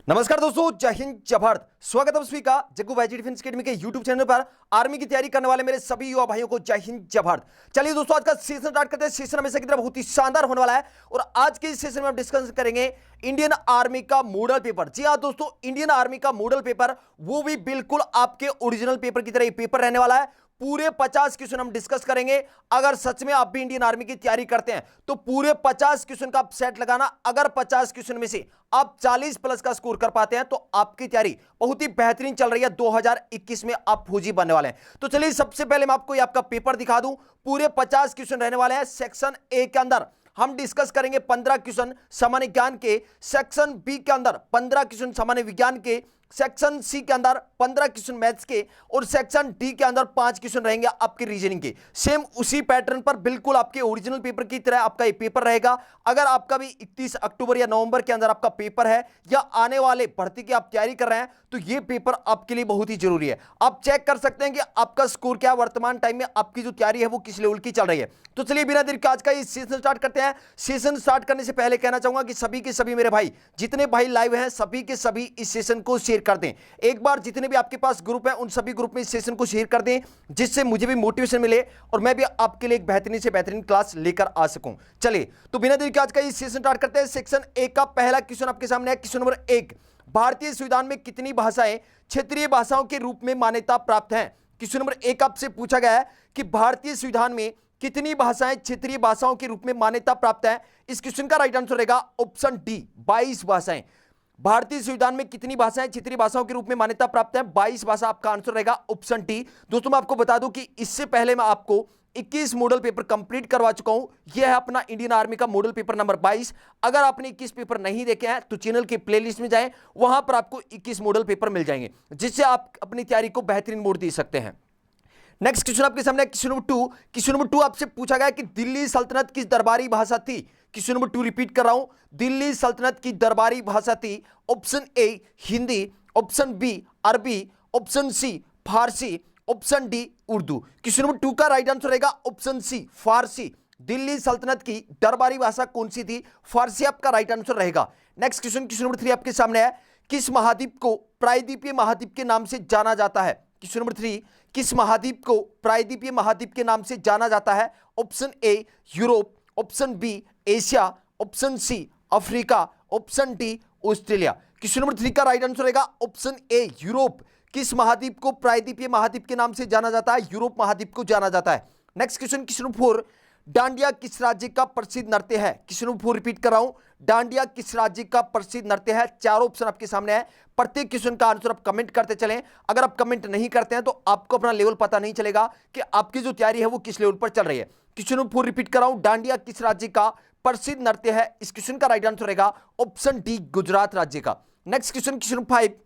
नमस्कार दोस्तों, जय हिंद जय भारत। स्वागत है आप सभी का जग्गू भाई डिफेंस अकेडमी के यूट्यूब चैनल पर। आर्मी की तैयारी करने वाले मेरे सभी युवा भाइयों को जय हिंद जय भारत। चलिए दोस्तों, आज का सेशन स्टार्ट करते हैं। सेशन हमेशा की तरह बहुत ही शानदार होने वाला है और आज के इस सेशन में हम डिस्कस करेंगे इंडियन आर्मी का मॉडल पेपर। जी हाँ दोस्तों, इंडियन आर्मी का मॉडल पेपर, वो भी बिल्कुल आपके ओरिजिनल पेपर की तरह ये पेपर रहने वाला है। पूरे 50 क्वेश्चन हम डिस्कस करेंगे। अगर सच में आप भी इंडियन आर्मी की तैयारी करते हैं तो पूरे 50 क्वेश्चन का आप सेट लगाना। अगर 50 क्वेश्चन में से आप 40 प्लस का स्कोर कर पाते हैं तो आपकी तैयारी बहुत ही बेहतरीन चल रही है। 2021 में आप फौजी बनने वाले हैं। तो चलिए, सबसे पहले मैं आपको ये आपका पेपर दिखा दूं। पूरे 50 क्वेश्चन रहने वाले हैं। सेक्शन ए के अंदर हम डिस्कस करेंगे 15 क्वेश्चन सामान्य ज्ञान के, सेक्शन बी के अंदर 15 क्वेश्चन सामान्य विज्ञान के, सेक्शन सी के अंदर 15 क्वेश्चन मैथ्स के और सेक्शन डी के अंदर 5 क्वेश्चन रहेंगे आपके रीजनिंग के। सेम उसी पैटर्न पर बिल्कुल आपके ओरिजिनल पेपर की तरह आपका ये पेपर रहेगा। अगर आपका भी 31 अक्टूबर या नवंबर के अंदर आपका पेपर है या आने वाले भर्ती की आप तैयारी कर रहे हैं तो ये पेपर आपके लिए बहुत ही जरूरी है। आप चेक कर सकते हैं कि आपका स्कोर क्या वर्तमान टाइम में, आपकी जो तैयारी है वो किस लेवल की चल रही है। तो चलिए, बिना देर के आज का ये सेशन स्टार्ट करते हैं। सेशन स्टार्ट करने से पहले कहना चाहूंगा कि सभी के सभी मेरे भाई, जितने भाई लाइव हैं, सभी के सभी इस सेशन को शेयर कर दें। एक बार जितने भी आपके पास ग्रुप हैं उन सभी ग्रुप में इस सेशन को शेयर कर दें, जिससे मुझे भी मोटिवेशन मिले और मैं भी आपके लिए एक बेहतरीन से बेहतरीन क्लास लेकर आ सकूं। चलिए, तो बिना देर के आज का ये सेशन स्टार्ट करते हैं। सेक्शन ए का पहला क्वेश्चन आपके सामने है। क्वेश्चन नंबर 1, भारतीय संविधान में कितनी भाषाएं क्षेत्रीय भाषाओं के रूप में मान्यता प्राप्त हैं? क्वेश्चन नंबर 1 आपसे पूछा गया है कि भारतीय संविधान में कितनी भाषाएं क्षेत्रीय भाषाओं के रूप में मान्यता प्राप्त है। इस क्वेश्चन का राइट आंसर रहेगा ऑप्शन डी, 22 भाषाएं। भारतीय संविधान में कितनी भाषाएं क्षेत्रीय भाषाओं के रूप में मान्यता प्राप्त है? 22 भाषा आपका आंसर रहेगा ऑप्शन डी। दोस्तों, मैं आपको बता दूं कि इससे पहले मैं आपको 21 मॉडल पेपर कंप्लीट करवा चुका हूं। यह है अपना इंडियन आर्मी का मॉडल पेपर नंबर 22। अगर आपने 21 पेपर नहीं देखे हैं तो चैनल के प्लेलिस्ट में जाएं, वहां पर आपको 21 मॉडल पेपर मिल जाएंगे, जिससे आप अपनी तैयारी को बेहतरीन मोड़ दे सकते हैं। नेक्स्ट क्वेश्चन आपके सामने क्वेश्चन नंबर 2। क्वेश्चन नंबर 2 आपसे पूछा गया कि दिल्ली सल्तनत की दरबारी भाषा थी। क्वेश्चन नंबर 2 रिपीट कर रहा हूं, दिल्ली सल्तनत की दरबारी भाषा थी। Option A Hindi, option B Arabi, option C Farsi, option D Urdu. Question number 2 का राइट आंसर रहेगा ऑप्शन सी फारसी। दिल्ली सल्तनत की दरबारी भाषा कौन सी थी? फारसी आपका राइट आंसर रहेगा। नेक्स्ट क्वेश्चन, क्वेश्चन नंबर 3 आपके सामने है। किस महाद्वीप को प्रायद्वीपीय महाद्वीप के नाम से जाना जाता है? क्वेश्चन नंबर 3, किस महाद्वीप को प्रायद्वीपीय महाद्वीप के नाम से जाना जाता है? Option A Europe, option B Asia, option C Africa, option D Australia. Question number 3 का राइट आंसर रहेगा ऑप्शन ए यूरोप। किस महाद्वीप को प्रायद्वीपीय महाद्वीप के नाम से जाना जाता है? यूरोप महाद्वीप को जाना जाता है। Next question, question number 4, dandiya किस राज्य का प्रसिद्ध नृत्य है? क्वेश्चन नंबर 4 रिपीट कर रहा हूं, डांडिया किस राज्य का प्रसिद्ध नृत्य है? चारों ऑप्शन आपके सामने है। प्रत्येक क्वेश्चन का आंसर आप कमेंट करते चलें। अगर आप कमेंट नहीं करते हैं तो आपको अपना लेवल पता नहीं चलेगा कि आपकी जो तैयारी है वो किस लेवल पर चल रही है। क्वेश्चन नंबर 4 रिपीट कर रहा हूं, डांडिया किस राज्य का प्रसिद्ध नृत्य है? इस क्वेश्चन का राइट आंसर रहेगा ऑप्शन डी, गुजरात राज्य का। नेक्स्ट क्वेश्चन, क्वेश्चन नंबर 5,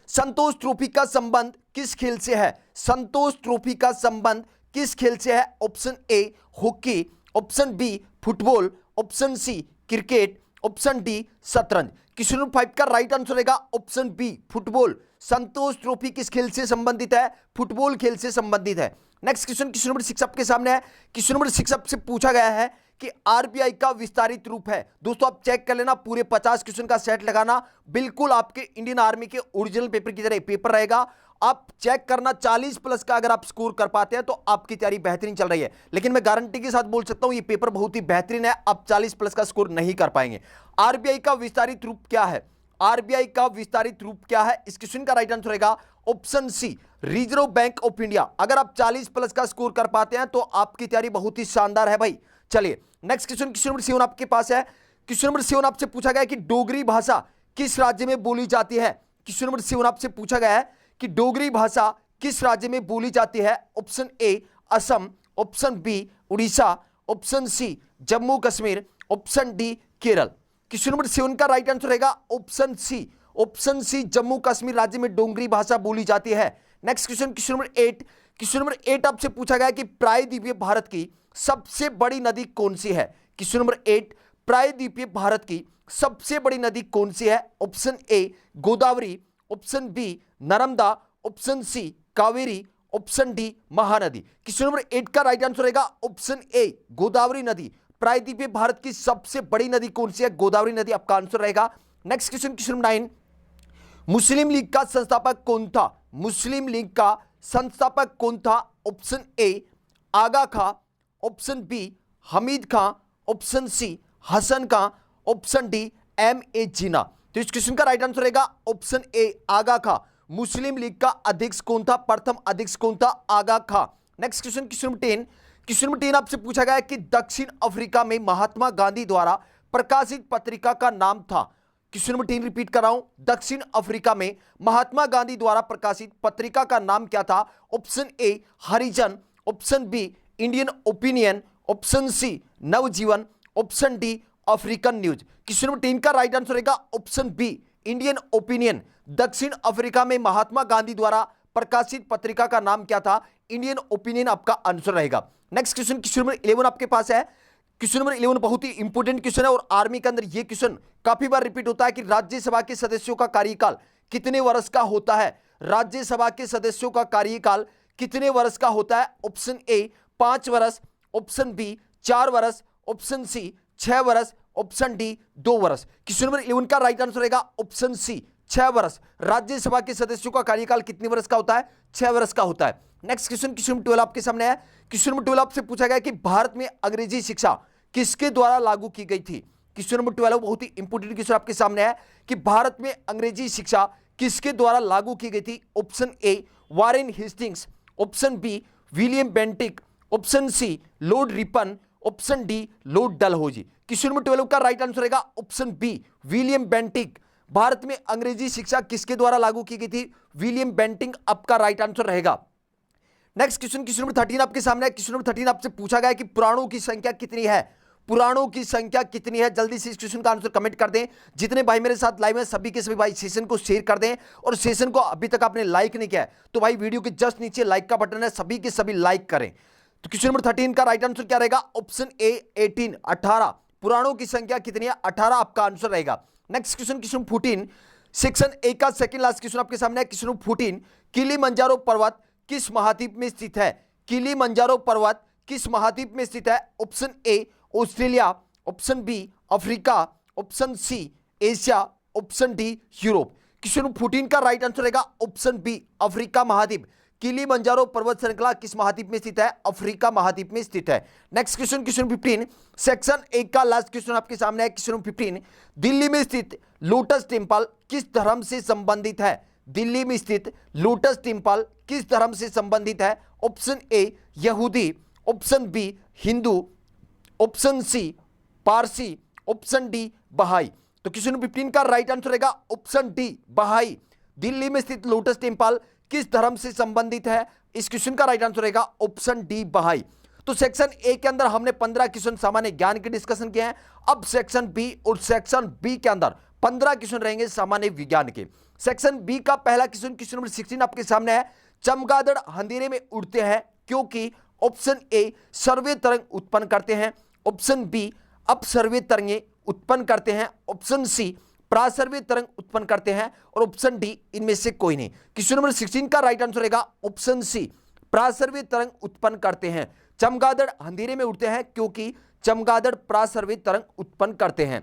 संतोष ट्रॉफी का संबंध किस खेल से है? संतोष ट्रॉफी का संबंध किस खेल से है? Option A hockey, option B football, option C cricket, option D शतरंज। क्वेश्चन नंबर 5 का राइट आंसर रहेगा option B football. Santosh trophy किस खेल से संबंधित है? फुटबॉल खेल से संबंधित है। नेक्स्ट क्वेश्चन, क्वेश्चन नंबर 6 आपके सामने है। क्वेश्चन नंबर 6 आपसे पूछा गया है कि आरबीआई का विस्तारित रूप है। दोस्तों, आप चेक कर लेना, पूरे 50 क्वेश्चन का सेट लगाना। बिल्कुल आपके इंडियन आर्मी के ओरिजिनल पेपर की तरह पेपर रहेगा। आप चेक करना, 40 प्लस का अगर आप स्कोर कर पाते हैं तो आपकी तैयारी बेहतरीन चल रही है। लेकिन मैं गारंटी के साथ बोल सकता हूं ये पेपर बहुत ही बेहतरीन है। आप 40 प्लस का स्कोर नहीं कर पाएंगे। आरबीआई का विस्तारित रूप क्या है? आरबीआई का विस्तारित रूप क्या है? इस क्वेश्चन का राइट आंसर रहेगा option C, reserve bank of India. अगर आप 40 प्लस का स्कोर कर पाते हैं तो आपकी तैयारी बहुत ही शानदार है भाई। चलिए, नेक्स्ट क्वेश्चन, क्वेश्चन नंबर 7 आपके पास है। क्वेश्चन नंबर 7 आपसे पूछा गया है कि डोगरी भाषा किस राज्य में बोली जाती है? क्वेश्चन नंबर 7 आपसे पूछा गया है कि डोगरी भाषा किस राज्य में बोली जाती है? Option A Assam, option B Orissa, option C Jammu Kashmir, option D Kerala. Question number 7 का राइट आंसर रहेगा option C, option C Jammu Kashmir राज्य में डोगरी भाषा बोली जाती है। Next question, question number 8, question number 8 आपसे पूछा गया कि प्रायद्वीपीय भारत की सबसे बड़ी नदी कौन सी है? क्वेश्चन नंबर 8, प्रायद्वीपीय भारत की सबसे बड़ी नदी कौन सी है? Option A Godavari, option B Narmada, option C Kaveri, option D Mahanadi. Question number 8 का राइट आंसर रहेगा ऑप्शन ए गोदावरी नदी। प्रायद्वीपीय भारत की सबसे बड़ी नदी कौन सी है? गोदावरी नदी आपका आंसर रहेगा। नेक्स्ट क्वेश्चन नंबर 9, मुस्लिम लीग का संस्थापक कौन था? मुस्लिम लीग का संस्थापक कौन था? Option A Aga Khan, option B Hamid Khan, option C Hasan Khan, option D M A Jinnah. तो इस क्वेश्चन का राइट आंसर रहेगा ऑप्शन ए आगा खां। मुस्लिम लीग का अध्यक्ष कौन था? प्रथम अध्यक्ष कौन था? Aga Khan. Next question number 10 आपसे पूछा गया है कि दक्षिण अफ्रीका में महात्मा गांधी द्वारा प्रकाशित पत्रिका का नाम था। क्वेश्चन नंबर 10 रिपीट कर रहा हूं, दक्षिण अफ्रीका में महात्मा गांधी द्वारा प्रकाशित पत्रिका का नाम क्या था? Option A Harijan, option B Indian opinion, option C Navjivan, option D African news. Question number 10 का राइट आंसर रहेगा ऑप्शन बी इंडियन ओपिनियन। दक्षिण अफ्रीका में महात्मा गांधी द्वारा प्रकाशित पत्रिका का नाम क्या था? इंडियन ओपिनियन आपका आंसर रहेगा। नेक्स्ट क्वेश्चन नंबर 11 आपके पास है। क्वेश्चन नंबर 11 बहुत ही इंपॉर्टेंट क्वेश्चन है और आर्मी के अंदर यह क्वेश्चन काफी बार रिपीट होता है कि राज्यसभा के सदस्यों का कार्यकाल कितने वर्ष का होता है? राज्यसभा के सदस्यों का कार्यकाल कितने वर्ष का होता है? ऑप्शन ए 5 वर्ष, ऑप्शन बी 4 वर्ष, ऑप्शन सी 6 वर्ष, ऑप्शन डी 2 वर्ष। क्वेश्चन नंबर 11 का राइट आंसर रहेगा ऑप्शन सी 6 वर्ष। राज्यसभा के सदस्यों का कार्यकाल कितने वर्ष का होता है? 6 वर्ष का होता है। नेक्स्ट क्वेश्चन नंबर 12 आपके सामने है। क्वेश्चन नंबर 12 आपसे पूछा गया कि भारत में अंग्रेजी शिक्षा किसके द्वारा लागू की गई थी? क्वेश्चन नंबर 12 बहुत ही इंपॉर्टेंट क्वेश्चन आपके सामने है कि भारत में अंग्रेजी शिक्षा किसके द्वारा लागू की गई थी? Option A Warren Hastings, option B William Bentinck, option C Lord Ripon, option D Lord Dalhousie. Question number 12 का राइट आंसर रहेगा option B William Bentinck. Bharat में अंग्रेजी शिक्षा किसके द्वारा लागू की गई थी? विलियम बेंटिक आपका राइट आंसर रहेगा। नेक्स्ट क्वेश्चन नंबर 13 आपके सामने है। क्वेश्चन नंबर 13 आपसे पूछा गया है कि पुराणों की संख्या कितनी है? पुराणों की संख्या कितनी है? जल्दी से इस क्वेश्चन का आंसर कमेंट कर दें। जितने भाई मेरे साथ लाइव हैं सभी के सभी भाई सेशन को शेयर कर दें और सेशन को अभी तक आपने लाइक नहीं किया है तो भाई वीडियो के जस्ट नीचे लाइक का बटन है, सभी के सभी लाइक करें। तो क्वेश्चन नंबर 13 का राइट आंसर क्या रहेगा? ऑप्शन ए 18 18। पुराणों की संख्या कितनी है? 18 आपका आंसर रहेगा। नेक्स्ट क्वेश्चन 14 सेक्शन ए का सेकंड लास्ट क्वेश्चन आपके सामने है। क्वेश्चन नंबर 14 किलिमंजारो पर्वत किस महाद्वीप में स्थित है? किलिमंजारो पर्वत किस महाद्वीप में स्थित है? Option A Australia, option B Africa, option C Asia, option D Europe. Question number 14 का राइट आंसर रहेगा ऑप्शन बी अफ्रीका महाद्वीप। किलिमंजारो पर्वत श्रृंखला किस महाद्वीप में स्थित है? अफ्रीका महाद्वीप में स्थित है। नेक्स्ट क्वेश्चन 15 सेक्शन 1 का लास्ट क्वेश्चन आपके सामने है। क्वेश्चन 15 दिल्ली में स्थित लोटस टेम्पल किस धर्म से संबंधित है? दिल्ली में स्थित लोटस टेम्पल किस धर्म से संबंधित है? ऑप्शन ए यहूदी, option B Hindu, option C Parsi, option D Bahai. तो क्वेश्चन 15 का राइट आंसर रहेगा ऑप्शन डी बहाई। दिल्ली में स्थित लोटस टेम्पल किस धर्म से संबंधित है? इस क्वेश्चन का राइट आंसर रहेगा ऑप्शन डी बहाई। तो सेक्शन ए के अंदर हमने 15 क्वेश्चन सामान्य ज्ञान के डिस्कशन किए हैं। अब सेक्शन बी और सेक्शन बी के अंदर 15 क्वेश्चन रहेंगे सामान्य विज्ञान के। सेक्शन बी का पहला क्वेश्चन नंबर 16 आपके सामने है। चमगादड़ अंधेरे में उड़ते हैं क्योंकि ऑप्शन ए सर्वे तरंग उत्पन्न करते हैं, ऑप्शन बी अपसर्वे तरंगे उत्पन्न करते हैं, ऑप्शन सी प्रासर्वे तरंग उत्पन्न करते हैं और ऑप्शन डी इनमें से कोई नहीं। क्वेश्चन नंबर 16 का राइट आंसर रहेगा ऑप्शन सी प्रासर्वे तरंग उत्पन्न करते हैं। चमगादड़ अंधेरे में उड़ते हैं क्योंकि चमगादड़ प्रासर्वे तरंग उत्पन्न करते हैं।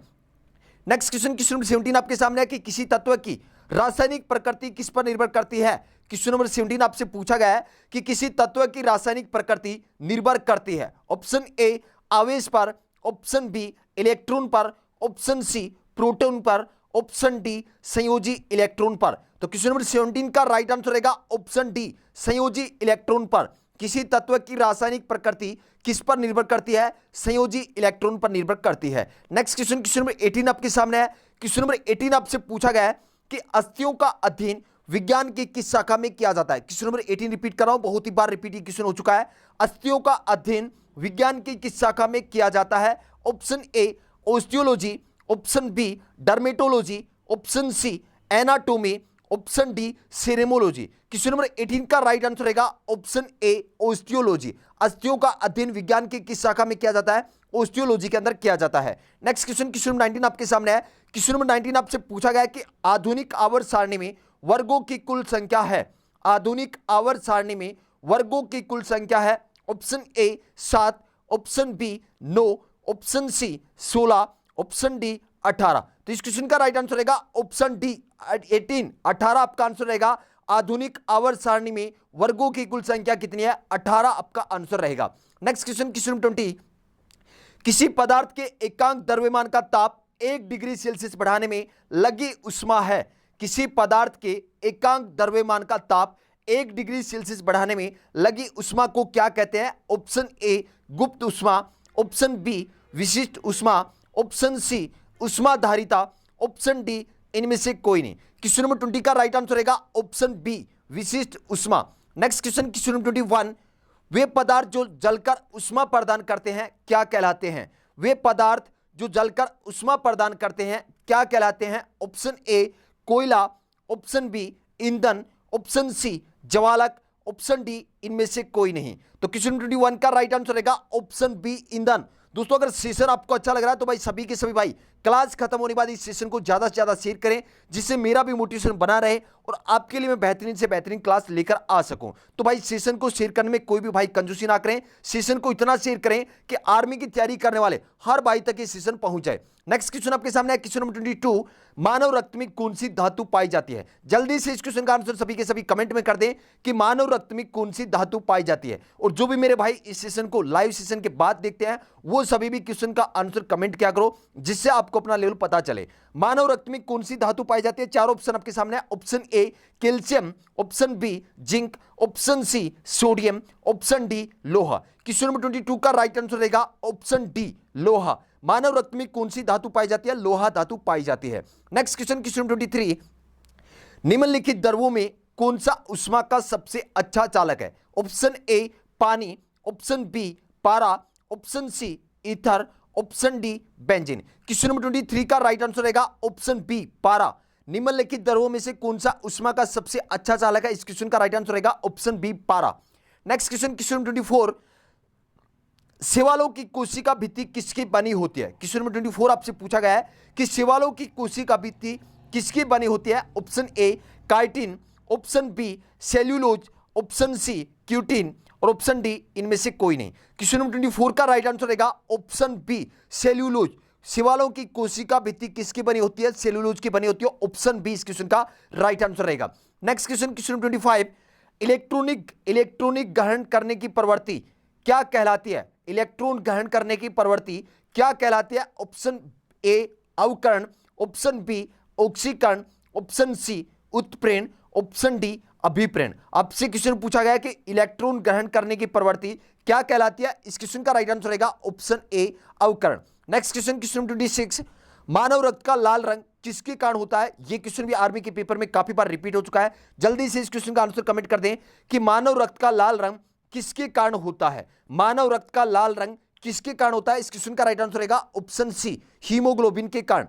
नेक्स्ट क्वेश्चन नंबर 17 आपके सामने है कि किसी तत्व की रासायनिक प्रकृति किस पर निर्भर करती है? क्वेश्चन नंबर 17 आपसे पूछा गया है कि किसी तत्व की रासायनिक प्रकृति निर्भर करती है। ऑप्शन ए आवेश पर, ऑप्शन बी इलेक्ट्रॉन पर, ऑप्शन सी प्रोटॉन पर, ऑप्शन डी संयोजी इलेक्ट्रॉन पर। तो क्वेश्चन नंबर 17 का राइट आंसर रहेगा ऑप्शन डी संयोजी इलेक्ट्रॉन पर। किसी तत्व की रासायनिक प्रकृति किस पर निर्भर करती है? संयोजी इलेक्ट्रॉन पर निर्भर करती है। नेक्स्ट क्वेश्चन नंबर 18 आपके सामने है। क्वेश्चन नंबर 18 आपसे पूछा गया है कि अस्थियों का अध्ययन विज्ञान की किस शाखा में किया जाता है? क्वेश्चन नंबर 18 रिपीट कर रहा हूं, बहुत ही बार रिपीट क्वेश्चन हो चुका है। अस्थियों का अध्ययन विज्ञान की किस शाखा में किया जाता है? Option A osteology, option B dermatology, option C anatomy, option D serology. Question number 18 का राइट आंसर रहेगा ऑप्शन ए ओस्टियोलॉजी। अस्थियों का अध्ययन विज्ञान की किस शाखा में किया जाता है? ओस्टियोलॉजी के अंदर किया जाता है। नेक्स्ट क्वेश्चन नंबर 19 आपके सामने है। क्वेश्चन नंबर 19 आपसे पूछा गया है कि आधुनिक आवर्त सारणी में वर्गों की कुल संख्या है। आधुनिक आवर्त सारणी में वर्गों की कुल संख्या है। Option A 7, option B 9, option C 16, option D 18। तो इस क्वेश्चन का राइट आंसर रहेगा ऑप्शन डी 18। 18 आपका आंसर रहेगा। आधुनिक आवर्त सारणी में वर्गों की कुल संख्या कितनी है? 18 आपका आंसर रहेगा। नेक्स्ट क्वेश्चन, क्वेश्चन नंबर 20, किसी पदार्थ के एकांक द्रव्यमान का ताप 1 डिग्री सेल्सियस बढ़ाने में लगी उष्मा है। किसी पदार्थ के एकांक द्रव्यमान का ताप 1 डिग्री सेल्सियस बढ़ाने में लगी उष्मा को क्या कहते हैं? ऑप्शन ए गुप्त उष्मा, ऑप्शन बी विशिष्ट उष्मा, ऑप्शन सी उष्माधारिता, ऑप्शन डी इनमें से कोई नहीं। क्वेश्चन नंबर 20 का राइट आंसर रहेगा ऑप्शन बी विशिष्ट उष्मा। नेक्स्ट क्वेश्चन, क्वेश्चन नंबर 21, वे पदार्थ जो जलकर उष्मा प्रदान करते हैं क्या कहलाते हैं? वे पदार्थ जो जलकर उष्मा प्रदान करते हैं क्या कहलाते हैं? ऑप्शन ए कोयला, ऑप्शन बी ईंधन, ऑप्शन सी ज्वालक, ऑप्शन डी इनमें से कोई नहीं। तो क्वेश्चन 21 का राइट आंसर रहेगा ऑप्शन बी ईंधन। दोस्तों अगर सेशन आपको अच्छा लग रहा है तो भाई सभी के सभी भाई क्लास खत्म होने के बाद इस सेशन को ज्यादा से ज्यादा शेयर करें, जिससे मेरा भी मोटिवेशन बना रहे और आपके लिए मैं बेहतरीन से बेहतरीन क्लास लेकर आ सकूं। तो भाई सेशन को शेयर करने में कोई भी भाई कंजूसी ना करें, सेशन को इतना शेयर करें कि आर्मी की तैयारी करने वाले हर भाई तक ये सेशन पहुंच जाए। नेक्स्ट क्वेश्चन आपके सामने है, क्वेश्चन नंबर 22, मानव रक्त में कौन सी धातु पाई जाती है? जल्दी से इस क्वेश्चन का आंसर सभी के सभी कमेंट में कर दें कि मानव रक्त में कौन सी धातु पाई जाती है। और जो भी मेरे भाई इस सेशन को लाइव सेशन के बाद देखते हैं वो सभी भी क्वेश्चन का आंसर कमेंट क्या करो, जिससे आपको अपना लेवल पता चले। मानव रक्त में कौन सी धातु पाई जाती है? चार ऑप्शन आपके सामने है। Option A calcium, option B zinc, option C sodium, option D लोहा। क्वेश्चन नंबर 22 का राइट आंसर रहेगा ऑप्शन डी लोहा। मानव रक्त में कौन सी धातु पाई जाती है? लोहा धातु पाई जाती है। नेक्स्ट क्वेश्चन, क्वेश्चन नंबर 23, निम्नलिखित द्रवों में कौन सा उष्मा का सबसे अच्छा चालक है? ऑप्शन ए पानी, ऑप्शन बी पारा, option C ether, option D benzene. Question number 23 का राइट आंसर रहेगा ऑप्शन बी पारा। निम्नलिखित द्रवों में से कौन सा उष्मा का सबसे अच्छा चालक है? इस क्वेश्चन का राइट आंसर रहेगा ऑप्शन बी पारा। नेक्स्ट क्वेश्चन, क्वेश्चन नंबर 24, सेवालों की कोशिका भित्ति किसकी बनी होती है? क्वेश्चन नंबर 24 आपसे पूछा गया है कि सेवालों की कोशिका भित्ति किसकी बनी होती है? Option A chitin, option B cellulose, option C cutin और ऑप्शन डी इनमें से कोई नहीं। क्वेश्चन नंबर 24 का राइट आंसर रहेगा ऑप्शन बी सेल्यूलोज। सेवालों की कोशिका भित्ति किसकी बनी होती है? सेल्यूलोज की बनी होती है। ऑप्शन बी इस क्वेश्चन का राइट आंसर रहेगा। Next question, question number 25, electronic ग्रहण करने की प्रवृत्ति क्या कहलाती है? इलेक्ट्रॉन ग्रहण करने की प्रवृत्ति क्या कहलाती है? ऑप्शन ए अवकरण, ऑप्शन बी ऑक्सीकरण, ऑप्शन सी उत्प्रेरण, ऑप्शन डी अभिप्रेरण। आपसे क्वेश्चन पूछा गया कि इलेक्ट्रॉन ग्रहण करने की प्रवृत्ति क्या कहलाती है? इस क्वेश्चन का राइट आंसर रहेगा ऑप्शन ए अवकरण। नेक्स्ट क्वेश्चन, क्वेश्चन 26, मानव रक्त का लाल रंग किसके कारण होता है? यह क्वेश्चन भी आर्मी के पेपर में काफी बार रिपीट हो चुका है। जल्दी से इस क्वेश्चन का आंसर कमेंट कर दें कि मानव रक्त का लाल रंग किसके कारण होता है? मानव रक्त का लाल रंग किसके कारण होता है? इस क्वेश्चन का राइट आंसर रहेगा ऑप्शन सी हीमोग्लोबिन के कारण।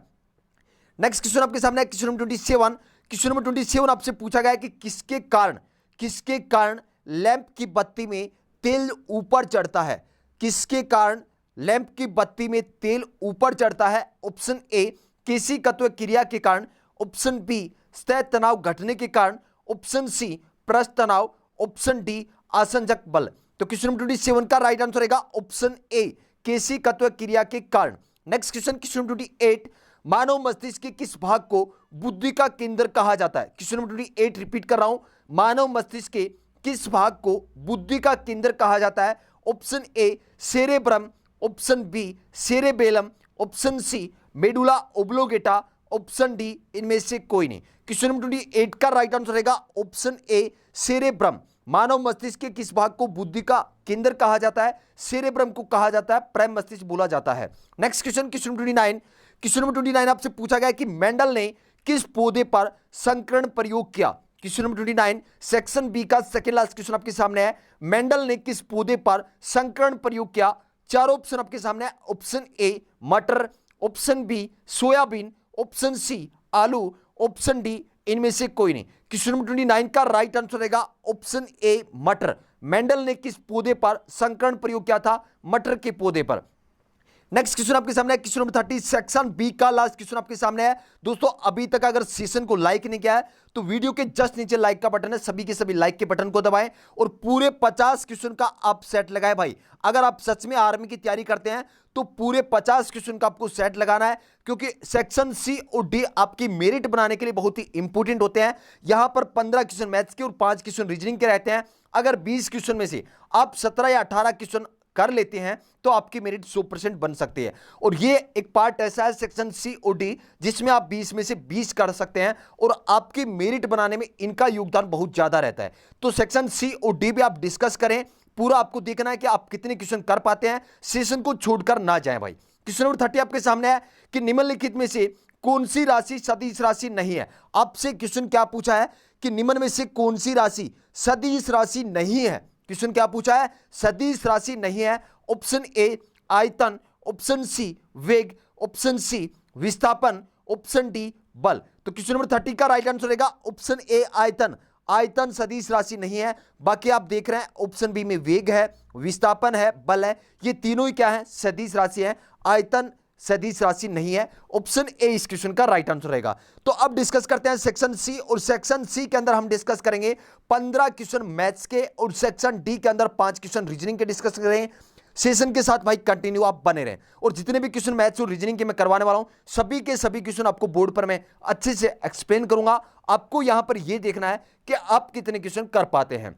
नेक्स्ट क्वेश्चन आपके सामने है, क्वेश्चन नंबर 27। क्वेश्चन नंबर 27 आपसे पूछा गया है कि किसके कारण लैंप की बत्ती में तेल ऊपर चढ़ता है? किसके कारण लैंप की बत्ती में तेल ऊपर चढ़ता है? ऑप्शन ए केशिकत्व क्रिया के कारण, ऑप्शन बी सतह तनाव घटने के कारण, ऑप्शन सी पृष्ठ तनाव, ऑप्शन डी आसंजक बल। तो क्वेश्चन नंबर 27 का राइट आंसर रहेगा ऑप्शन ए केशिकत्व क्रिया के कारण। नेक्स्ट क्वेश्चन, क्वेश्चन नंबर 28, मानव मस्तिष्क के किस भाग को बुद्धि का केंद्र कहा जाता है? क्वेश्चन नंबर 28 रिपीट कर रहा हूं, मानव मस्तिष्क के किस भाग को बुद्धि का केंद्र कहा जाता है? Option A cerebrum, option B cerebellum, option C medulla oblongata, option D इनमें से कोई नहीं। क्वेश्चन नंबर 28 का राइट आंसर रहेगा ऑप्शन ए सेरेब्रम। मानव मस्तिष्क के किस भाग को बुद्धि का केंद्र कहा जाता है? सेरेब्रम को कहा जाता है, प्राइम मस्तिष्क बोला जाता है। Next question, question number 29। Question number 29 आपसे पूछा गया कि मेंडल ने किस पौधे पर संकरण प्रयोग किया? क्वेश्चन नंबर 29 सेक्शन बी का सेकंड लास्ट क्वेश्चन आपके सामने है। मेंडल ने किस पौधे पर संकरण प्रयोग किया? चार ऑप्शन आपके सामने है। ऑप्शन ए मटर, option B soybean, option C आलू, ऑप्शन डी इनमें से कोई नहीं। क्वेश्चन नंबर 29 का राइट आंसर रहेगा ऑप्शन ए मटर। मेंडल ने किस पौधे पर संकरण प्रयोग किया था? मटर के पौधे पर। नेक्स्ट क्वेश्चन आपके सामने है, क्वेश्चन नंबर 30 सेक्शन बी का लास्ट क्वेश्चन आपके सामने है। दोस्तों अभी तक अगर सेशन को लाइक नहीं किया है तो वीडियो के जस्ट नीचे लाइक का बटन है, सभी के सभी लाइक के बटन को दबाएं और पूरे 50 क्वेश्चन का आप सेट लगाएं भाई। अगर आप सच में आर्मी की तैयारी करते हैं तो पूरे 50 क्वेश्चन का आपको सेट लगाना है, क्योंकि सेक्शन सी और डी आपकी मेरिट बनाने के लिए बहुत ही इंपॉर्टेंट होते हैं। यहां पर 15 क्वेश्चन मैथ्स के और 5 क्वेश्चन रीजनिंग के रहते हैं। अगर 20 क्वेश्चन में से आप 17 या 18 क्वेश्चन कर लेते हैं तो आपकी मेरिट 100% बन सकती है। और ये एक पार्ट ऐसा है सेक्शन सी और डी जिसमें आप 20 में से 20 कर सकते हैं और आपकी मेरिट बनाने में इनका योगदान बहुत ज्यादा रहता है। तो सेक्शन सी और डी भी आप डिस्कस करें, पूरा आपको देखना है कि आप कितने क्वेश्चन कर पाते हैं, सेशन को छोड़कर ना जाएं भाई। क्वेश्चन नंबर 30 आपके सामने है कि निम्नलिखित में से कौन सी राशि सदिश राशि नहीं है। आपसे क्वेश्चन क्या पूछा है कि निम्न में से कौन सी राशि सदिश राशि नहीं है। क्वेश्चन क्या पूछा है, सदिश राशि नहीं है। ऑप्शन ए आयतन, ऑप्शन सी वेग, ऑप्शन सी विस्थापन, ऑप्शन डी बल। तो क्वेश्चन नंबर 30 का राइट आंसर रहेगा ऑप्शन ए आयतन। आयतन सदिश राशि नहीं है। बाकी आप देख रहे हैं ऑप्शन बी में वेग है, विस्थापन है, बल है, ये तीनों ही क्या है, सदिश राशि है। आयतन सदिश राशि नहीं है। ऑप्शन ए इस क्वेश्चन का राइट आंसर रहेगा। तो अब डिस्कस करते हैं सेक्शन सी, और सेक्शन सी के अंदर हम डिस्कस करेंगे 15 क्वेश्चन मैथ्स के और सेक्शन डी के अंदर 5 क्वेश्चन रीजनिंग के डिस्कस करेंगे। सेशन के साथ भाई कंटिन्यू आप बने रहें, और जितने भी क्वेश्चन मैथ्स और रीजनिंग के मैं करवाने वाला हूं सभी के सभी क्वेश्चन आपको बोर्ड पर मैं अच्छे से एक्सप्लेन करूंगा। आपको यहां पर यह देखना है कि आप कितने क्वेश्चन कर पाते हैं।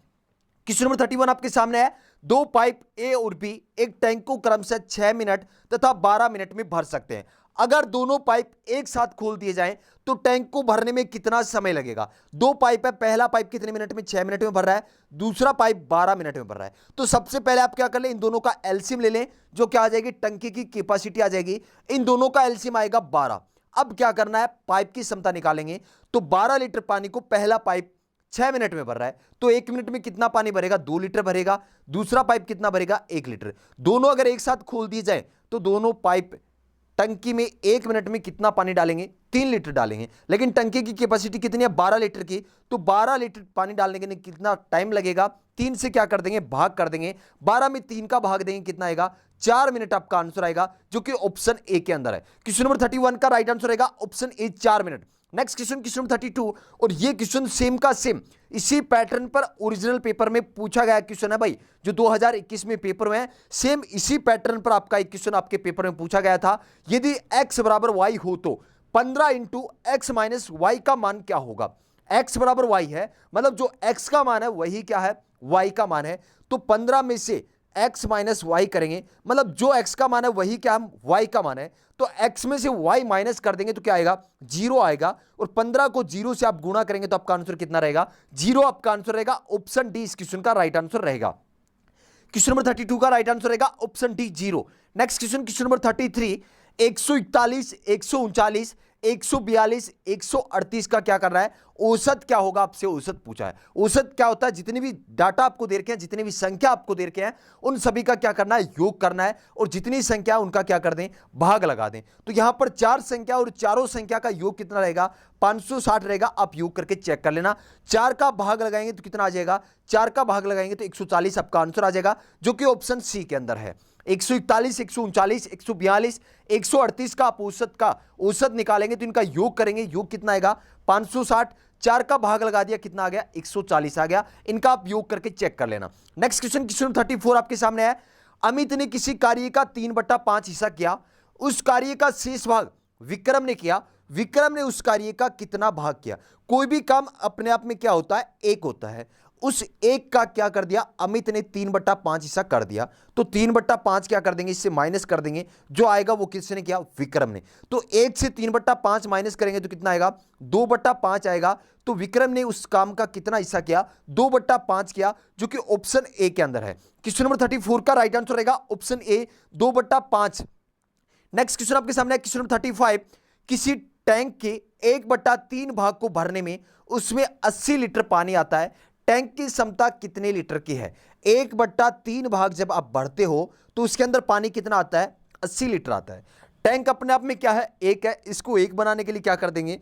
क्वेश्चन नंबर 31 आपके सामने है, दो पाइप ए और बी एक टैंक को क्रमशः 6 मिनट तथा 12 मिनट में भर सकते हैं। अगर दोनों पाइप एक साथ खोल दिए जाएं तो टैंक को भरने में कितना समय लगेगा। दो पाइप है, पहला पाइप कितने मिनट में, 6 मिनट में भर रहा है, दूसरा पाइप 12 मिनट में भर रहा है। तो सबसे पहले आप क्या कर लें, इन दोनों का एलसीएम ले लें, जो क्या आ जाएगी, टंकी की कैपेसिटी आ जाएगी। इन दोनों का एलसीएम आएगा 12। अब क्या करना है, पाइप की क्षमता निकालेंगे। तो 12 लीटर पानी को पहला पाइप 6 मिनट में भर रहा है, तो 1 मिनट में कितना पानी भरेगा, 2 लीटर भरेगा। दूसरा पाइप कितना भरेगा, 1 लीटर। दोनों अगर एक साथ खोल दिए जाए तो दोनों पाइप टंकी में 1 मिनट में कितना पानी डालेंगे, 3 लीटर डालेंगे। लेकिन टंकी की कैपेसिटी कितनी है, 12 लीटर की, तो 12 लीटर पानी डालने के लिए कितना टाइम लगेगा, 3 से क्या कर देंगे, भाग कर देंगे। 12 में 3 का भाग देंगे, कितना आएगा, 4 मिनट आपका आंसर आएगा, जो कि ऑप्शन ए के अंदर है। क्वेश्चन नंबर 31 का राइट आंसर आएगा option A, 4 minute. Next question, question number 32, और ये क्वेश्चन सेम का सेम इसी पैटर्न पर ओरिजिनल पेपर में पूछा गया क्वेश्चन है भाई, जो 2021 में पेपर में है। सेम इसी पैटर्न पर आपका एक क्वेश्चन आपके पेपर में पूछा गया था। यदि x बराबर y हो तो 15 इंटू एक्स माइनस वाई का मान क्या होगा। x बराबर y है, मतलब जो x का मान है वही क्या है, y का मान है। तो 15 में से x माइनस वाई करेंगे, मतलब जो x का मान है वही क्या है, y का मान है। तो x में से y माइनस कर देंगे तो क्या आएगा, 0 आएगा। और 15 को 0 से आप गुणा करेंगे तो आपका आंसर कितना रहेगा, 0 आपका आंसर रहेगा। ऑप्शन डी इस क्वेश्चन का राइट आंसर रहेगा। क्वेश्चन नंबर 32 का राइट आंसर रहेगा option D, 0। Next question, question number 33, 141, 139, 142, 138 का क्या कर रहा है, औसत क्या होगा, आपसे औसत पूछा है। औसत क्या होता है, जितने भी डाटा आपको दे रखे हैं, जितने भी संख्या आपको दे रखे हैं, उन सभी का क्या करना है, योग करना है, और जितनी संख्या है उनका क्या कर दें, भाग लगा दें। तो यहां पर 4 संख्या और चारों संख्या का योग कितना रहेगा, 560 रहेगा। आप योग करके चेक कर लेना। 4 का भाग लगाएंगे तो कितना आ जाएगा, 4 का भाग लगाएंगे तो 140 आपका आंसर आ जाएगा, जो कि ऑप्शन सी के अंदर है। 141, 139, 142, 138 का आप औसत निकालेंगे तो इनका योग करेंगे, योग कितना आएगा, 560। 4 का भाग लगा दिया, कितना आ गया, 140 आ गया। इनका आप योग करके चेक कर लेना। नेक्स्ट क्वेश्चन, क्वेश्चन 34 आपके सामने है। अमित ने किसी कार्य का 3/5 हिस्सा किया, उस कार्य का शेष भाग विक्रम ने किया। विक्रम ने उस कार्य का कितना भाग किया। कोई भी काम अपने आप में क्या होता है, एक होता है। उस एक का क्या कर दिया, अमित ने 3/5 हिस्सा कर दिया। तो 3/5 क्या कर देंगे, इससे माइनस कर देंगे, जो आएगा वो किसने किया, विक्रम ने। तो 1 से 3/5 माइनस करेंगे तो कितना आएगा, 2/5 आएगा। तो विक्रम ने उस काम का कितना हिस्सा किया, 2/5 किया, जो कि ऑप्शन ए के अंदर है। क्वेश्चन नंबर 34 का राइट आंसर रहेगा ऑप्शन ए, 2/5। नेक्स्ट क्वेश्चन आपके सामने है, क्वेश्चन नंबर 35, किसी टैंक के 1/3 भाग को भरने में उसमें 80 लीटर पानी आता है। टैंक की क्षमता कितने लीटर की है। 1/3 भाग जब आप भरते हो तो उसके अंदर पानी कितना आता है, 80 लीटर आता है। टैंक अपने आप में क्या है, एक है। इसको एक बनाने के लिए क्या कर देंगे,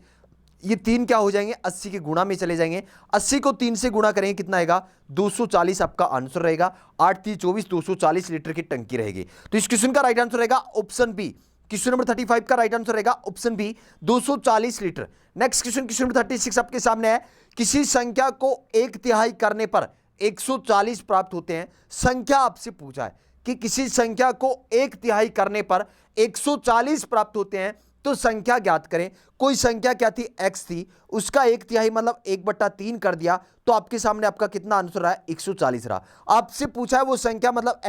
ये 3 क्या हो जाएंगे 80 के गुणा में चले जाएंगे। 80 को 3 से गुणा करेंगे कितना आएगा 240 आपका आंसर रहेगा। 8 3 24 240 लीटर की टंकी रहेगी। तो इस क्वेश्चन का राइट आंसर रहेगा ऑप्शन बी। क्वेश्चन नंबर 35 का राइट आंसर रहेगा option B 240 litre. Next question, question number 36 आपके सामने है। किसी संख्या को 1/3 करने पर 140 प्राप्त होते हैं। संख्या आपसे पूछा है कि किसी संख्या को 1/3 करने पर 140 प्राप्त होते हैं, तो संख्या ज्ञात करें। कोई संख्या क्या थी x थी, उसका 1/3 मतलब 1/3 कर दिया, तो आपके सामने आपका कितना आंसर रहा है 140 रहा। आपसे पूछा है वो संख्या मतलब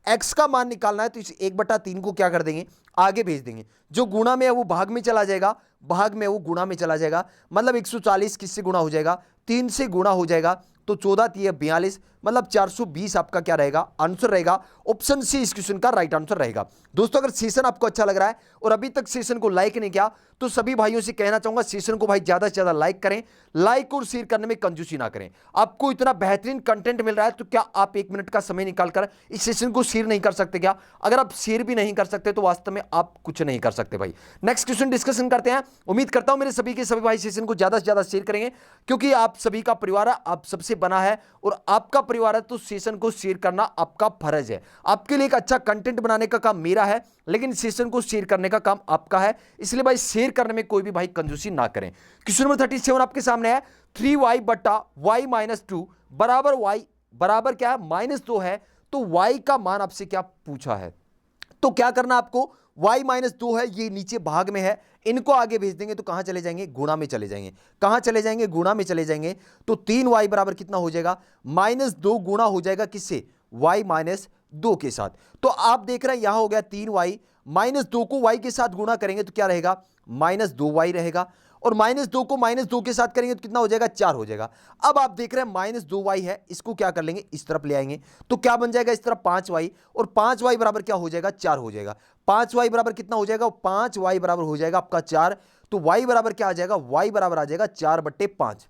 x का मान निकालना है, तो इस 1/3 को क्या कर देंगे आगे भेज देंगे। जो गुणा में है वो भाग में चला जाएगा, भाग में वो गुणा में चला जाएगा। मतलब 140 किससे गुणा हो जाएगा 3 से गुणा हो जाएगा, तो 14 3 42 मतलब 420 आपका क्या रहेगा आंसर रहेगा। ऑप्शन सी इस क्वेश्चन का राइट आंसर रहेगा। दोस्तों अगर सेशन आपको अच्छा लग रहा है और अभी तक सेशन को लाइक नहीं किया, तो सभी भाइयों से कहना चाहूंगा सेशन को भाई ज्यादा से ज्यादा लाइक करें। लाइक और शेयर करने में कंजूसी ना करें। आपको इतना बेहतरीन कंटेंट मिल रहा है, तो क्या आप 1 मिनट का समय निकालकर इस सेशन को शेयर नहीं कर सकते क्या? अगर आप शेयर भी नहीं कर सकते तो वास्तव में आप कुछ नहीं कर सकते भाई। नेक्स्ट क्वेश्चन डिस्कशन करते हैं। उम्मीद करता हूं मेरे सभी के सभी भाई सेशन को ज्यादा से ज्यादा शेयर करेंगे, क्योंकि आप सभी का परिवार है, आप सबसे बना है और आपका परिवार है, तो सेशन को शेयर करना आपका फर्ज है। आपके लिए एक अच्छा कंटेंट बनाने का काम मेरा है, लेकिन सेशन को शेयर करने का काम आपका है। इसलिए भाई शेयर करने में कोई भी भाई कंजूसी ना करें। क्वेश्चन नंबर 37 आपके सामने है। 3y बटा y माइनस 2 बराबर y बराबर क्या है -2 है, तो y का मान आपसे क्या पूछा है। तो क्या करना आपको, y -2 है, ये नीचे भाग में है, इनको आगे भेज देंगे तो कहां चले जाएंगे गुणा में चले जाएंगे। कहां चले जाएंगे गुणा में चले जाएंगे। तो 3y बराबर कितना हो जाएगा -2 गुणा हो जाएगा किससे y -2 के साथ। तो आप देख रहे हैं यहां हो गया 3y -2 को y के साथ गुणा करेंगे तो क्या रहेगा -2y रहेगा, और -2 को -2 के साथ करेंगे तो कितना हो जाएगा 4 हो जाएगा। अब आप देख रहे हैं -2y है, इसको क्या कर लेंगे इस तरफ ले आएंगे, तो क्या बन जाएगा इस तरफ 5y, और 5y बराबर क्या हो जाएगा 4 हो जाएगा। 5y बराबर कितना हो जाएगा 5y बराबर हो जाएगा आपका 4। तो y बराबर क्या आ जाएगा y बराबर आ जाएगा 4/5।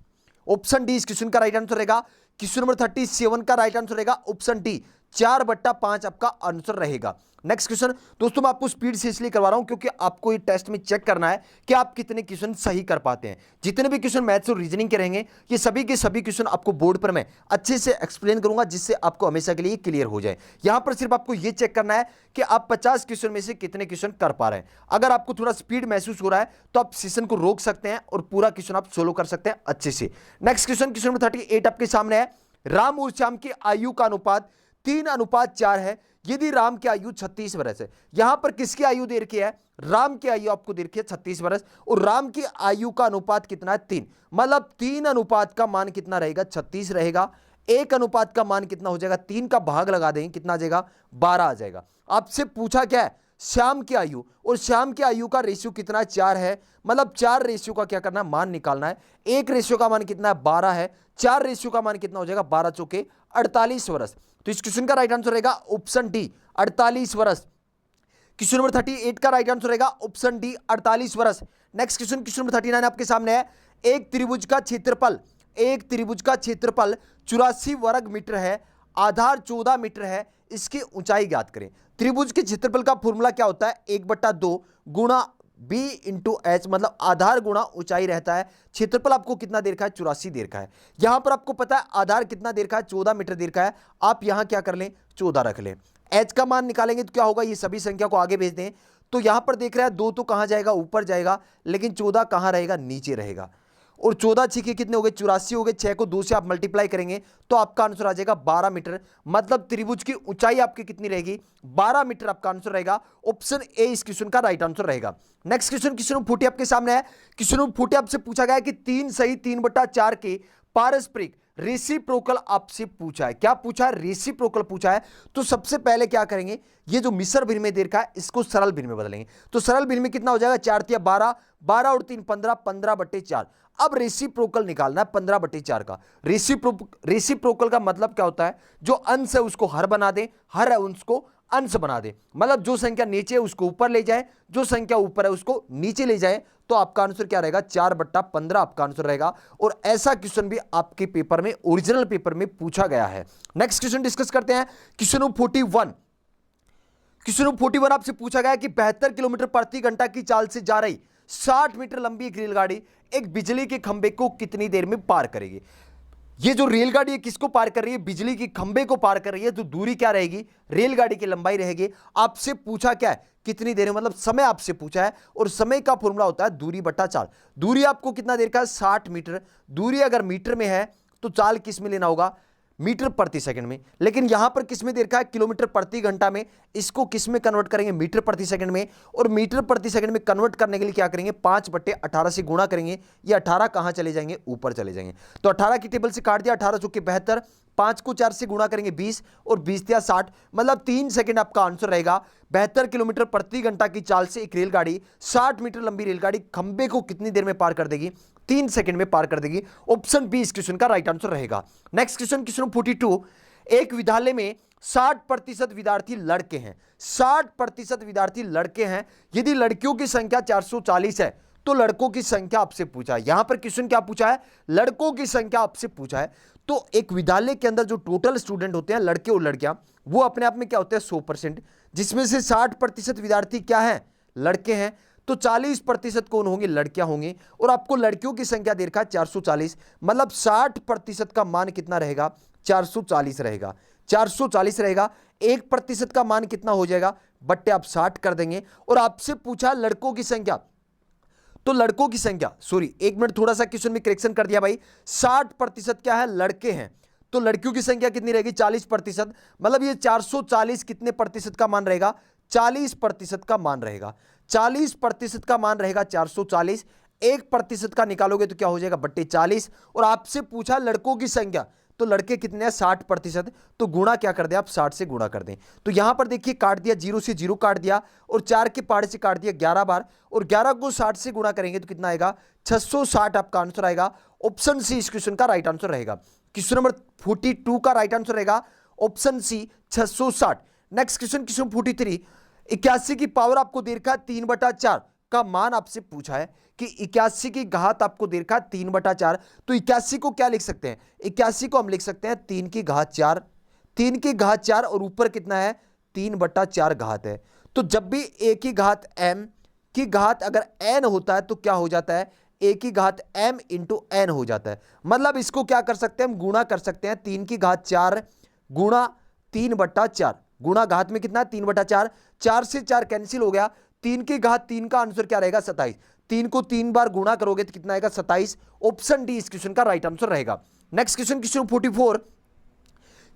ऑप्शन डी इस क्वेश्चन का राइट आंसर रहेगा। क्वेश्चन नंबर 37 का राइट आंसर रहेगा ऑप्शन डी 4/5 आपका आंसर रहेगा। नेक्स्ट क्वेश्चन दोस्तों मैं आपको स्पीड से इसलिए करवा रहा हूं क्योंकि आपको ये टेस्ट में चेक करना है कि आप कितने क्वेश्चन सही कर पाते हैं। जितने भी क्वेश्चन मैथ्स और रीजनिंग के रहेंगे, ये सभी के सभी क्वेश्चन आपको बोर्ड पर मैं अच्छे से एक्सप्लेन करूंगा, जिससे आपको हमेशा के लिए क्लियर हो जाए। यहां पर सिर्फ आपको ये चेक करना है कि आप 50 क्वेश्चन में से कितने क्वेश्चन कर पा रहे हैं। अगर आपको थोड़ा स्पीड महसूस हो रहा है तो आप सेशन को रोक सकते हैं और पूरा क्वेश्चन आप सोल्व कर सकते हैं अच्छे से। नेक्स्ट क्वेश्चन, क्वेश्चन नंबर 38 आपके सामने है। राम और श्याम की आयु का अनुपात 3:4 है, यदि राम की आयु 36 वर्ष है। यहां पर किसकी आयु दे रखी है, राम की आयु आपको दे रखी है 36 वर्ष, और राम की आयु का अनुपात कितना है 3, मतलब 3 अनुपात का मान कितना रहेगा 36 रहेगा। 1 अनुपात का मान कितना हो जाएगा 3 का भाग लगा देंगे कितना आ जाएगा 12 आ जाएगा। आपसे पूछा क्या है श्याम की आयु, और श्याम की आयु का रेशियो कितना है 4 है, मतलब 4 रेशियो का क्या करना है मान निकालना है। 1 रेशियो का मान कितना है 12 है, 4 रेशियो का मान कितना हो जाएगा 12 चौके 48 वर्ष। तो इस क्वेश्चन का राइट आंसर रहेगा ऑप्शन डी 48 वर्ष। क्वेश्चन नंबर 38 का राइट आंसर रहेगा ऑप्शन डी 48 वर्ष। नेक्स्ट क्वेश्चन, क्वेश्चन नंबर 39 आपके सामने है। एक त्रिभुज का क्षेत्रफल 84 वर्ग मीटर है, आधार 14 मीटर है, इसकी ऊंचाई ज्ञात करें। त्रिभुज के क्षेत्रफल का फॉर्मूला क्या होता है 1/2 गुणा b इंटू एच, मतलब आधार गुणा ऊंचाई रहता है। क्षेत्रफल आपको कितना दे रखा है 84 दे रखा है। यहां पर आपको पता है आधार कितना दे रखा है 14 मीटर दे रखा है, आप यहां क्या कर लें 14 रख लें। एच का मान निकालेंगे तो क्या होगा, ये सभी संख्या को आगे भेज दें, तो यहां पर देख रहे हैं 2 तो कहां जाएगा ऊपर जाएगा, लेकिन 14 कहां रहेगा नीचे रहेगा, और 14 6 के कितने हो गए 84 हो गए। 6 को 2 से आप मल्टीप्लाई करेंगे तो आपका आंसर आ जाएगा 12 मीटर, मतलब त्रिभुज की ऊंचाई आपकी कितनी रहेगी 12 मीटर आपका आंसर रहेगा। ऑप्शन ए इस क्वेश्चन का राइट आंसर रहेगा। नेक्स्ट क्वेश्चन, क्वेश्चन नंबर 40 आपके सामने है। क्वेश्चन नंबर 40 आपसे पूछा गया है कि 3 सही 3/4 के पारस्परिक रेसिप्रोकल आपसे पूछा है। क्या पूछा है रेसिप्रोकल पूछा है। तो सबसे पहले क्या करेंगे, ये जो मिश्र भिन्न में दे रखा है इसको सरल भिन्न में बदलेंगे, तो सरल भिन्न में कितना हो जाएगा 4 × 12, 12 और 3 15, 15/4। अब रेसिप्रोकल निकालना है 15/4 का। रेसिप्रोकल का मतलब क्या होता है, जो अंश है उसको हर बना दे, हर अंश को अंश बना दे, मतलब जो संख्या नीचे है उसको ऊपर ले जाए, जो संख्या ऊपर है उसको नीचे ले जाए, तो आपका आंसर क्या रहेगा 4/15 आपका आंसर रहेगा। और ऐसा क्वेश्चन भी आपके पेपर में ओरिजिनल पेपर में पूछा गया है। नेक्स्ट क्वेश्चन डिस्कस करते हैं। क्वेश्चन नंबर 41, क्वेश्चन नंबर 41 आपसे पूछा गया कि 72 किलोमीटर प्रति घंटा की चाल से जा रही 60 मीटर लंबी एक रेलगाड़ी एक बिजली के खंभे को कितनी देर में पार करेगी। ये जो रेलगाड़ी है किसको पार कर रही है, बिजली के खंभे को पार कर रही है। तो दूरी क्या रहेगी, रेलगाड़ी की लंबाई रहेगी। आपसे पूछा क्या है, कितनी देर में, मतलब समय आपसे पूछा है और समय का फॉर्मूला होता है दूरी बटा चाल। दूरी आपको कितना देर का है, 60 मीटर। दूरी अगर मीटर में है तो चाल किस में लेना होगा, मीटर प्रति सेकंड में। लेकिन यहां पर किस में देखा है, किलोमीटर प्रति घंटा में। इसको किस में कन्वर्ट करेंगे, मीटर प्रति सेकंड में। और मीटर प्रति सेकंड में कन्वर्ट करने के लिए क्या करेंगे, 5/18 से गुणा करेंगे। ये 18 कहां चले जाएंगे, ऊपर चले जाएंगे। तो 18 की टेबल से काट दिया, 18 चौके 72, 5 को 4 से गुणा करेंगे 20 और 20 या 60, मतलब 3 सेकंड आपका आंसर रहेगा। 72 किलोमीटर प्रति घंटा की चाल से एक रेलगाड़ी, 60 मीटर लंबी रेलगाड़ी खंबे को कितनी देर में पार कर देगी, 3 सेकंड में पार कर देगी। ऑप्शन बी इस क्वेश्चन का राइट आंसर रहेगा। Next question, question 42। एक विद्यालय में 60% विद्यार्थी लड़के हैं, 60% विद्यार्थी लड़के हैं। यदि लड़कियों की संख्या 440 है तो लड़कों की संख्या आपसे पूछा है। यहां पर क्वेश्चन क्या पूछा है, लड़कों की संख्या आपसे पूछा है। तो एक विद्यालय के अंदर जो टोटल स्टूडेंट होते हैं, लड़के और लड़कियां, वो अपने आप में क्या होते हैं, 100%, जिसमें से 60% विद्यार्थी क्या है, लड़के हैं। तो 40% कौन होंगे, लड़कियां होंगी। और आपको लड़कियों की संख्या दे रखा है 440, मतलब 60% का मान कितना रहेगा, 440 रहेगा, 440 रहेगा। 1% का मान कितना हो जाएगा, बट्टे आप 60 कर देंगे। और आपसे पूछा लड़कों की संख्या, तो लड़कों की संख्या, सॉरी 1 मिनट, थोड़ा सा क्वेश्चन में करेक्शन कर दिया भाई। 60% क्या है, लड़के हैं, तो लड़कियों की संख्या कितनी रहेगी, 40%, मतलब ये 440 कितने प्रतिशत का मान रहेगा, 40% का मान रहेगा। 40% का मान रहेगा 440, 1% का निकालोगे तो क्या हो जाएगा, बट्टे 40। और आपसे पूछा लड़कों की संख्या, तो लड़के कितने हैं, 60%, तो गुणा क्या कर दे आप, 60 से गुणा कर दें। तो यहां पर देखिए काट दिया, 0 से 0 काट दिया और 4 के पहाड़ से काट दिया 11 बार, और 11 को 60 से गुणा करेंगे तो कितना आएगा, 660 आपका आंसर आएगा। ऑप्शन सी इस क्वेश्चन का राइट आंसर रहेगा। क्वेश्चन नंबर 42 का राइट आंसर रहेगा option C, 660। Next question, question 43। 81 की पावर आपको दे रखा है 3/4 का मान आपसे पूछा है कि 81 की घात आपको दे रखा है 3/4। तो 81 को क्या लिख सकते हैं, 81 को हम लिख सकते हैं 3 की घात 4, 3 की घात 4 और ऊपर कितना है, 3/4 घात है। तो जब भी a की घात m की घात अगर n होता है तो क्या हो जाता है, a की घात m इंटू n हो जाता है। मतलब इसको क्या कर सकते हैं, हम गुणा कर सकते हैं, 3 की घात 4 गुणा 3/4, गुणा घात में कितना है, 3/4, 4 से 4 कैंसिल हो गया, 3 की घात 3 का आंसर क्या रहेगा, 27। 3 को 3 बार गुणा करोगे तो कितना आएगा, 27। ऑप्शन डी इस क्वेश्चन का राइट आंसर रहेगा। Next question, question 44।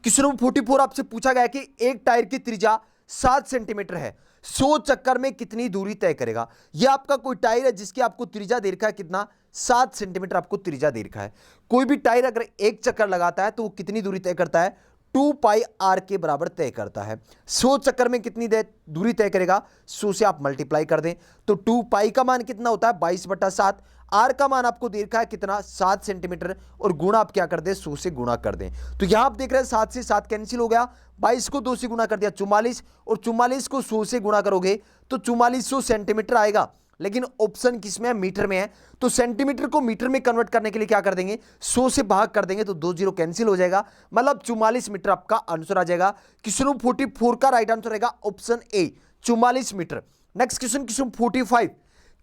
क्वेश्चन 44 आपसे पूछा गया कि एक टायर की त्रिज्या 7 सेंटीमीटर है, 100 चक्कर में कितनी दूरी तय करेगा। यह आपका कोई टायर है जिसकी आपको त्रिज्या दे रखा है कितना, 7 सेंटीमीटर आपको त्रिज्या दे रखा है। कोई भी टायर अगर एक चक्कर लगाता है तो वो कितनी दूरी तय करता है, 2πr के बराबर तय करता है। 100 चक्कर में कितनी दूरी तय करेगा, 100 से आप मल्टीप्लाई कर दें तो 2π का मान कितना होता है, 22/7। आर का मान आपको दे रखा है कितना, 7 सेंटीमीटर, और गुणा आप क्या कर दें, 100 से गुणा कर दें। तो यहां आप देख रहे हैं 7 से 7 कैंसिल हो गया, 22 को 2 से गुणा कर दिया 44, और 44 को 100 से गुणा करोगे तो 4400 सेंटीमीटर आएगा। लेकिन ऑप्शन किसमें है, मीटर में है। तो सेंटीमीटर को मीटर में कन्वर्ट करने के लिए क्या कर देंगे, 100 से भाग कर देंगे तो 2 जीरो कैंसिल हो जाएगा, मतलब 44 मीटर आपका आंसर आ जाएगा। क्वेश्चन 44 का राइट आंसर रहेगा option A, 44 metre. Next question, question 45।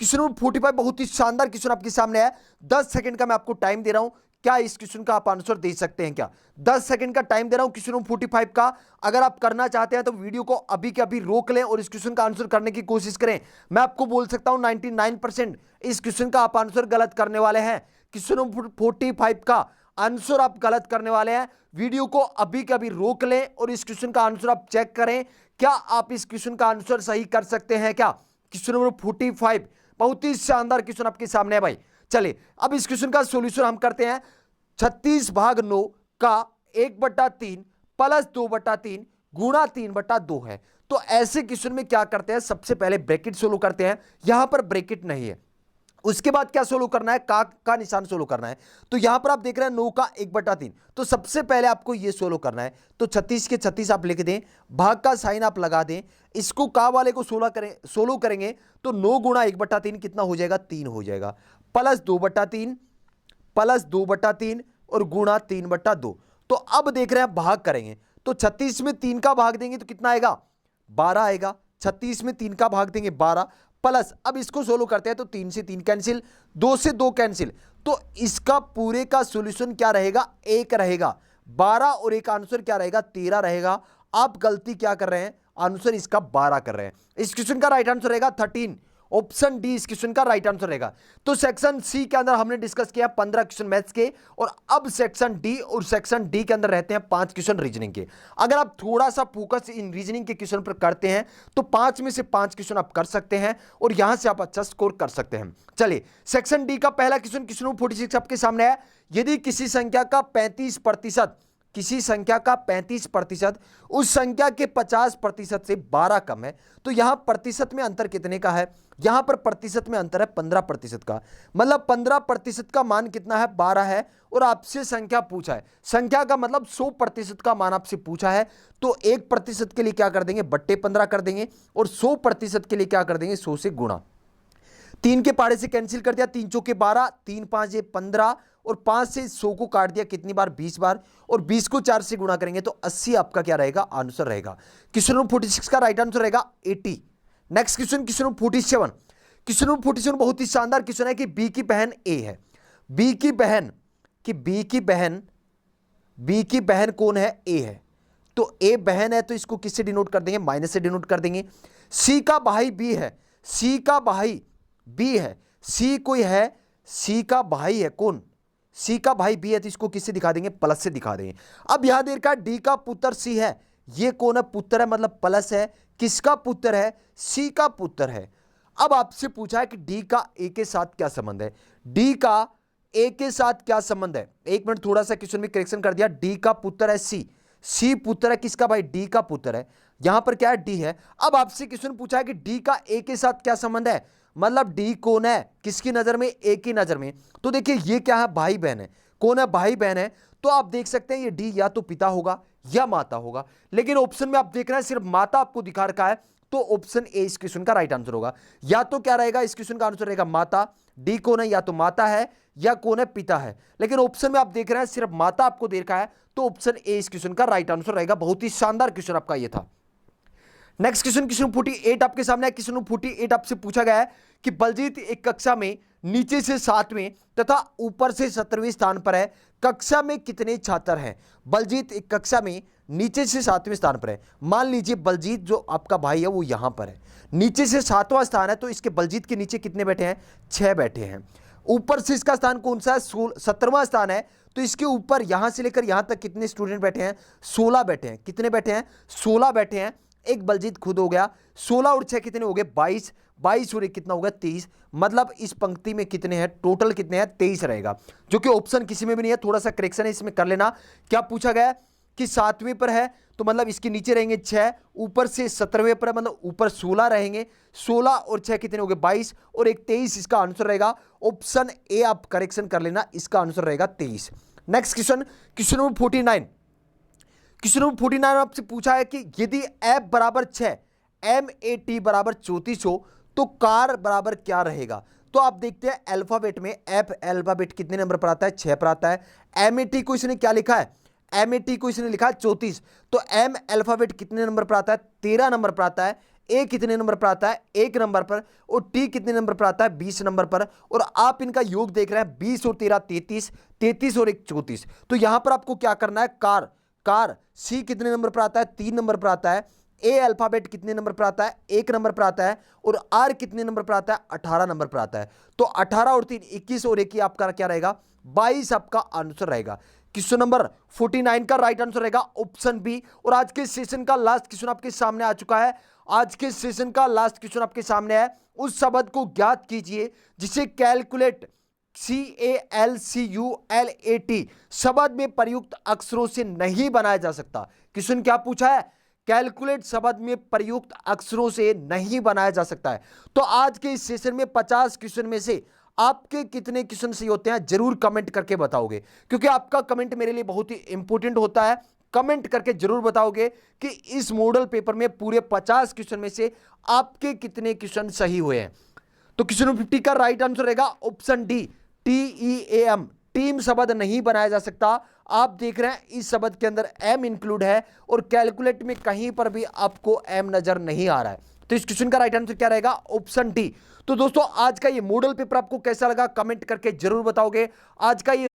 Question 45 बहुत ही शानदार क्वेश्चन आपके सामने है। 10 सेकंड का मैं आपको टाइम दे रहा हूं, क्या इस क्वेश्चन का आप आंसर दे सकते हैं क्या, 10 सेकंड का टाइम दे रहा हूं क्वेश्चन 45 का। अगर आप करना चाहते हैं तो वीडियो को अभी के अभी रोक लें और इस क्वेश्चन का आंसर करने की कोशिश करें। मैं आपको बोल सकता हूं 99% इस क्वेश्चन का आप आंसर गलत करने वाले हैं। क्वेश्चन 45 का आंसर आप गलत करने वाले हैं। वीडियो को अभी के अभी रोक लें और इस क्वेश्चन का आंसर आप चेक करें, क्या आप इस क्वेश्चन का आंसर सही कर सकते हैं क्या। क्वेश्चन नंबर 45 बहुत ही शानदार क्वेश्चन आपके सामने है भाई। चलिए अब इस क्वेश्चन का सॉल्यूशन हम करते हैं। 36/9 का 1/3 प्लस 2/3 गुणा 3/2 है। तो ऐसे क्वेश्चन में क्या करते हैं, सबसे पहले ब्रैकेट सोल्व करते हैं। यहां पर ब्रैकेट नहीं है, उसके बाद क्या सोल्व करना है, का निशान सोल्व करना है। तो यहां पर आप देख रहे हैं 9 का 1/3, तो सबसे पहले आपको यह सोल्व करना है। तो 36 के 36 आप लिख दें, भाग का साइन आप लगा दें, इसको का वाले को सोल्व करेंगे तो 9 गुणा 1/3 कितना हो जाएगा, 3 हो जाएगा, प्लस 2/3 और गुणा 3/2। तो अब देख रहे हैं भाग करेंगे, तो 36 में 3 का भाग देंगे तो कितना आएगा, 12 आएगा। 36 में 3 का भाग देंगे 12, प्लस, अब इसको सोल्व करते हैं तो 3 से 3 कैंसिल, 2 से 2 कैंसिल, तो इसका पूरे का सॉल्यूशन क्या रहेगा, 1 रहेगा। 12 और 1 आंसर क्या रहेगा, 13 रहेगा। आप गलती क्या कर रहे हैं, आंसर इसका 12 कर रहे हैं। इस क्वेश्चन का राइट आंसर रहेगा 13, ऑप्शन डी इस क्वेश्चन का राइट आंसर रहेगा। तो सेक्शन सी के अंदर हमने डिस्कस किया 15 क्वेश्चन मैथ्स के, और अब सेक्शन डी, और सेक्शन डी के अंदर रहते हैं 5 क्वेश्चन रीजनिंग के। अगर आप थोड़ा सा फोकस इन रीजनिंग के क्वेश्चन पर करते हैं तो 5 में से 5 क्वेश्चन आप कर सकते हैं और यहां से आप अच्छा स्कोर कर सकते हैं। चलिए, सेक्शन डी का पहला क्वेश्चन, क्वेश्चन नंबर 46 आपके सामने है। यदि किसी संख्या का 35%, किसी संख्या का 35% उस संख्या के 50% से 12 कम है, तो यहां प्रतिशत में अंतर कितने का है, यहां पर प्रतिशत में अंतर है 15% का, मतलब 15% का मान कितना है, 12 है, और आपसे संख्या पूछा है, संख्या का मतलब 100% का मान आपसे पूछा है, तो 1% के लिए क्या कर देंगे, बट्टे 15 कर देंगे, और 100% के लिए क्या कर देंगे, 100 से गुणा। 3 के पाड़े से कैंसिल कर दिया, 3 चौके 12, 3 5 15, और 5 से 100 को काट दिया कितनी बार, 20 बार, और 20 को 4 से गुणा करेंगे तो 80 आपका क्या रहेगा, आंसर रहेगा। क्वेश्चन नंबर 46 का राइट आंसर रहेगा 80। Next question, question number 47। Question number 47 बहुत ही शानदार क्वेश्चन है कि बी की बहन ए है, बी की बहन कौन है, ए है, तो ए बहन है तो इसको किससे डिनोट कर देंगे, माइनस से डिनोट कर देंगे। सी का भाई बी है, सी का भाई बी है, सी कोई है, सी का भाई है कौन, सी का भाई बी है, तो इसको किससे दिखा देंगे, प्लस से दिखा देंगे। अब यहां देर का डी का पुत्र सी है, ये कौन है, पुत्र है, मतलब प्लस है, किसका पुत्र है, सी का पुत्र है। अब आपसे पूछा है कि डी का ए के साथ क्या संबंध है, डी का ए के साथ क्या संबंध है। एक मिनट, थोड़ा सा क्वेश्चन में करेक्शन कर दिया, डी का पुत्र है सी, सी पुत्र है किसका भाई, डी का पुत्र है, यहां पर क्या है, डी है। अब आपसे क्वेश्चन पूछा है कि डी का ए के साथ क्या संबंध है, मतलब डी कौन है, किसकी नजर में, ए की नजर में, तो देखिए ये क्या है, भाई बहन है, कौन है, भाई बहन है, तो आप देख सकते हैं ये डी या तो पिता होगा या माता होगा, लेकिन ऑप्शन में आप देख रहे हैं सिर्फ माता आपको दिखा रखा है, तो ऑप्शन ए इस क्वेश्चन का राइट आंसर होगा। या तो क्या रहेगा, इस क्वेश्चन का आंसर रहेगा माता, डी कौन है, या तो माता है या कौन है, पिता है, लेकिन ऑप्शन में आप देख रहे हैं सिर्फ माता आपको दे रखा है, तो ऑप्शन ए इस क्वेश्चन का राइट आंसर रहेगा। बहुत ही शानदार क्वेश्चन आपका ये था। नेक्स्ट क्वेश्चन, क्वेश्चन 48 आपके सामने है। क्वेश्चन 48 आपसे पूछा गया है कि बलजीत एक कक्षा में नीचे से 7वें तथा ऊपर से 17वें स्थान पर है, कक्षा में कितने छात्र हैं। बलजीत एक कक्षा में नीचे से 7वें स्थान पर है, मान लीजिए बलजीत जो आपका भाई है वो यहां पर है, नीचे से 7वां स्थान है, तो इसके बलजीत के नीचे कितने बैठे हैं, 6 बैठे हैं। ऊपर से इसका स्थान कौन सा है, 17वां स्थान है, तो इसके ऊपर यहां से लेकर यहां तक कितने स्टूडेंट बैठे हैं, 16 बैठे हैं। कितने बैठे हैं, 16 बैठे हैं। एक बलजीत खुद हो गया, 16 और 6 कितने हो गए, 22, 22 और 1 कितना हो गया, 23, मतलब इस पंक्ति में कितने हैं, टोटल कितने हैं, 23 रहेगा, जो कि ऑप्शन किसी में भी नहीं है। थोड़ा सा करेक्शन है इसमें कर लेना। क्या पूछा गया कि 7वें पर है, तो मतलब इसके नीचे रहेंगे 6, ऊपर से 17वें पर है, मतलब ऊपर 16 रहेंगे, 16 और 6 कितने हो गए, 22 और 1 23, इसका आंसर रहेगा ऑप्शन ए। आप करेक्शन कर लेना, इसका आंसर रहेगा 23। Next question, question number 49। Question number 49 आपसे पूछा है कि यदि f बराबर 6, MAT बराबर 34 हो तो कार बराबर क्या रहेगा। तो आप देखते हैं अल्फाबेट में f अल्फाबेट कितने नंबर पर आता है, 6 पर आता है। MAT को इसने क्या लिखा है, MAT को इसने लिखा है 34, तो M अल्फाबेट कितने नंबर पर आता है, 13 नंबर पर आता है। A कितने नंबर पर आता है, 1 नंबर पर, और T कितने नंबर पर आता है, 20 नंबर पर। और आप इनका योग देख रहे हैं, 20 और 13 33, 33 और 1 34। तो यहां पर आपको क्या करना है, कार सी कितने नंबर पर आता है, 3 नंबर पर आता है। ए अल्फाबेट कितने नंबर पर आता है, 1 नंबर पर आता है। और आर कितने नंबर पर आता है, 18 नंबर पर आता है। तो 18 और 3 21 और 1 आपका क्या रहेगा, 22 आपका आंसर रहेगा। क्वेश्चन नंबर 49 का राइट आंसर रहेगा ऑप्शन बी। और आज के सेशन का लास्ट क्वेश्चन आपके सामने आ चुका है। आज के सेशन का लास्ट क्वेश्चन आपके सामने है, उस शब्द को ज्ञात कीजिए जिसे कैलकुलेट CALCULAT शब्द में प्रयुक्त अक्षरों से नहीं बनाया जा सकता। क्वेश्चन क्या पूछा है, कैलकुलेट शब्द में प्रयुक्त अक्षरों से नहीं बनाया जा सकता है। तो आज के इस सेशन में 50 क्वेश्चन में से आपके कितने क्वेश्चन सही होते हैं जरूर कमेंट करके बताओगे, क्योंकि आपका कमेंट मेरे लिए बहुत ही इंपॉर्टेंट होता है। कमेंट करके जरूर बताओगे कि इस मॉडल पेपर में पूरे 50 क्वेश्चन में से आपके कितने क्वेश्चन सही हुए हैं। तो क्वेश्चन 50 का राइट आंसर रहेगा ऑप्शन डी, TEAM, टीम शब्द नहीं बनाया जा सकता। आप देख रहे हैं इस शब्द के अंदर M इंक्लूड है और कैलकुलेट में कहीं पर भी आपको M नजर नहीं आ रहा है। तो इस क्वेश्चन का राइट आंसर क्या रहेगा? Option D. तो दोस्तों आज का ये मॉडल पेपर आपको कैसा लगा कमेंट करके जरूर बताओगे। आज का ये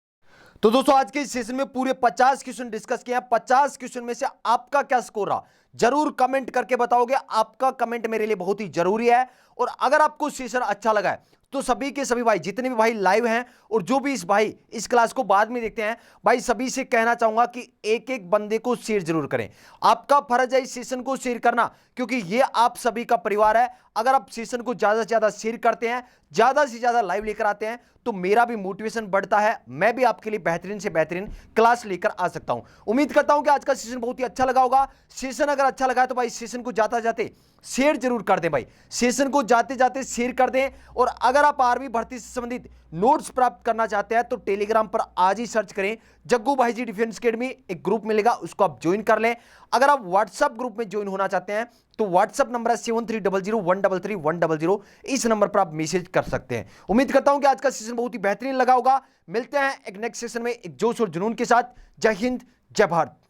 तो दोस्तों आज के इस सेशन में पूरे 50 क्वेश्चन डिस्कस किए हैं। 50 क्वेश्चन में से आपका क्या स्कोर रहा जरूर कमेंट करके बताओगे। आपका कमेंट मेरे लिए बहुत ही जरूरी है। और अगर आपको सेशन अच्छा लगा है तो सभी के सभी भाई, जितने भी भाई लाइव हैं और जो भी इस क्लास को बाद में देखते हैं, भाई सभी से कहना चाहूंगा कि एक एक बंदे को शेयर जरूर करें। आपका फर्ज है इस सेशन को शेयर करना, क्योंकि ये आप सभी का परिवार है। अगर आप सेशन को ज्यादा से ज्यादा शेयर करते हैं, ज्यादा से ज्यादा लाइव लेकर आते हैं, तो मेरा भी मोटिवेशन बढ़ता है, मैं भी आपके लिए बेहतरीन से बेहतरीन क्लास लेकर आ सकता हूं। उम्मीद करता हूं कि आज का सेशन बहुत ही अच्छा लगा होगा। सेशन अगर अच्छा लगा है तो भाई सेशन को जाते जाते शेयर जरूर कर दें। भाई सेशन को जाते जाते शेयर कर दें। और अगर आप आर्मी भर्ती से संबंधित नोट्स प्राप्त करना चाहते हैं तो टेलीग्राम पर आज ही सर्च करें जग्गू भाई जी डिफेंस एकेडमी, एक ग्रुप मिलेगा, उसको आप ज्वाइन कर लें। अगर आप व्हाट्सएप ग्रुप में ज्वाइन होना चाहते हैं तो व्हाट्सएप नंबर है 7300133100। इस नंबर पर आप मैसेज कर सकते हैं। उम्मीद करता हूं कि आज का सेशन बहुत ही बेहतरीन लगा होगा। मिलते हैं एक नेक्स्ट सेशन में एक जोश और जुनून के साथ। जय हिंद, जय भारत।